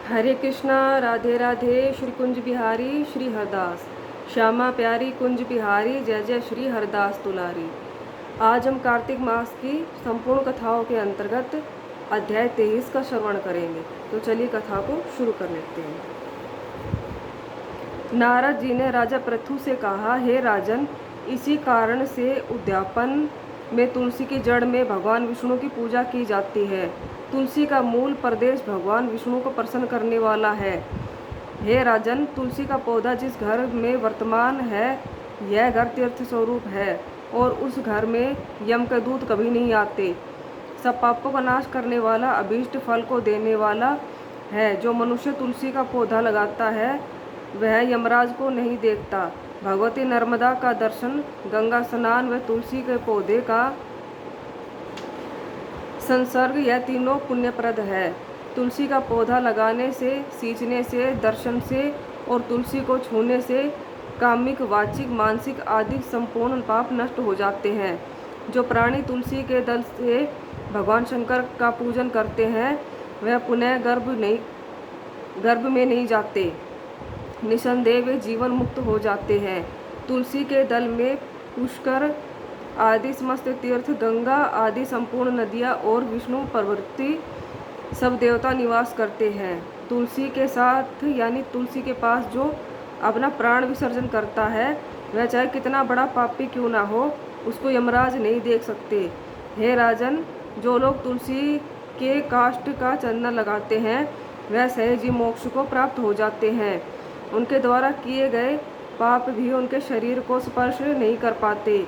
हरे कृष्णा, राधे राधे। श्री कुंज बिहारी श्री हरदास, श्यामा प्यारी कुंज बिहारी, जय जय श्री हरदास तुलारी। आज हम कार्तिक मास की संपूर्ण कथाओं के अंतर्गत अध्याय 23 का श्रवण करेंगे। तो चलिए कथा को शुरू कर लेते हैं। नारद जी ने राजा पृथु से कहा, हे राजन, इसी कारण से उद्यापन में तुलसी की जड़ में भगवान विष्णु की पूजा की जाती है। तुलसी का मूल प्रदेश भगवान विष्णु को प्रसन्न करने वाला है। हे राजन, तुलसी का पौधा जिस घर में वर्तमान है, यह घर तीर्थ स्वरूप है और उस घर में यम के दूत कभी नहीं आते। सब पापों का नाश करने वाला, अभीष्ट फल को देने वाला है। जो मनुष्य तुलसी का पौधा लगाता है वह यमराज को नहीं देखता। भगवती नर्मदा का दर्शन, गंगा स्नान व तुलसी के पौधे का संसर्ग, यह तीनों पुण्यप्रद है। तुलसी का पौधा लगाने से, सींचने से, दर्शन से और तुलसी को छूने से कामिक, वाचिक, मानसिक आदि संपूर्ण पाप नष्ट हो जाते हैं। जो प्राणी तुलसी के दल से भगवान शंकर का पूजन करते हैं वह पुनः गर्भ में नहीं जाते। निसंदेह वे जीवन मुक्त हो जाते हैं। तुलसी के दल में पुष्कर आदि समस्त तीर्थ, गंगा आदि संपूर्ण नदियाँ और विष्णु प्रवृत्ति सब देवता निवास करते हैं। तुलसी के साथ यानी तुलसी के पास जो अपना प्राण विसर्जन करता है वह चाहे कितना बड़ा पापी क्यों ना हो, उसको यमराज नहीं देख सकते। हे राजन, जो लोग तुलसी के काष्ठ का चंदन लगाते हैं वह सहज ही मोक्ष को प्राप्त हो जाते हैं। उनके द्वारा किए गए पाप भी उनके शरीर को स्पर्श नहीं कर पाते।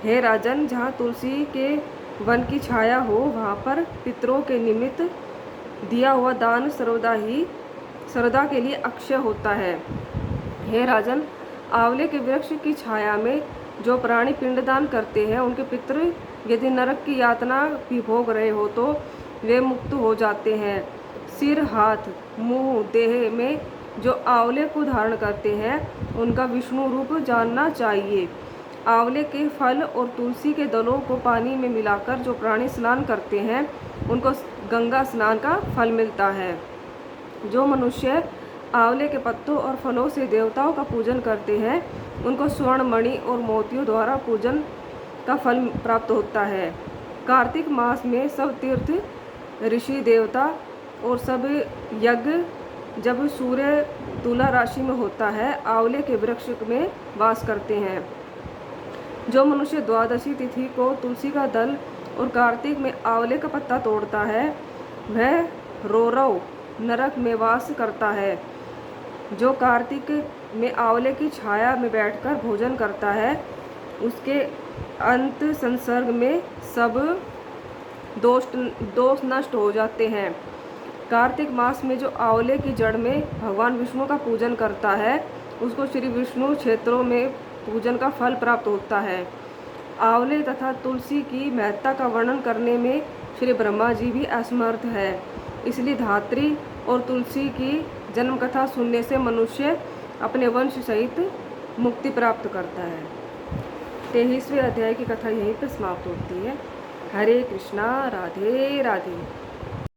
हे राजन, जहाँ तुलसी के वन की छाया हो वहाँ पर पितरों के निमित्त दिया हुआ दान सर्वदा के लिए अक्षय होता है। हे राजन, आंवले के वृक्ष की छाया में जो प्राणी पिंडदान करते हैं उनके पितृ यदि नरक की यातना भी भोग रहे हो तो वे मुक्त हो जाते हैं। सिर, हाथ, मुंह, देह में जो आंवले को धारण करते हैं उनका विष्णु रूप जानना चाहिए। आंवले के फल और तुलसी के दलों को पानी में मिलाकर जो प्राणी स्नान करते हैं उनको गंगा स्नान का फल मिलता है। जो मनुष्य आंवले के पत्तों और फलों से देवताओं का पूजन करते हैं उनको स्वर्ण, मणि और मोतियों द्वारा पूजन का फल प्राप्त होता है। कार्तिक मास में सब तीर्थ, ऋषि, देवता और सब यज्ञ जब सूर्य तुला राशि में होता है आंवले के वृक्ष में वास करते हैं। जो मनुष्य द्वादशी तिथि को तुलसी का दल और कार्तिक में आंवले का पत्ता तोड़ता है वह रौरव नरक में वास करता है। जो कार्तिक में आंवले की छाया में बैठकर भोजन करता है उसके अंत संसर्ग में सब दोष नष्ट हो जाते हैं। कार्तिक मास में जो आंवले की जड़ में भगवान विष्णु का पूजन करता है उसको श्री विष्णु क्षेत्रों में पूजन का फल प्राप्त होता है। आंवले तथा तुलसी की महत्ता का वर्णन करने में श्री ब्रह्मा जी भी असमर्थ है। इसलिए धात्री और तुलसी की जन्म कथा सुनने से मनुष्य अपने वंश सहित मुक्ति प्राप्त करता है। 23वें अध्याय की कथा यहीं पर समाप्त होती है। हरे कृष्णा, राधे राधे।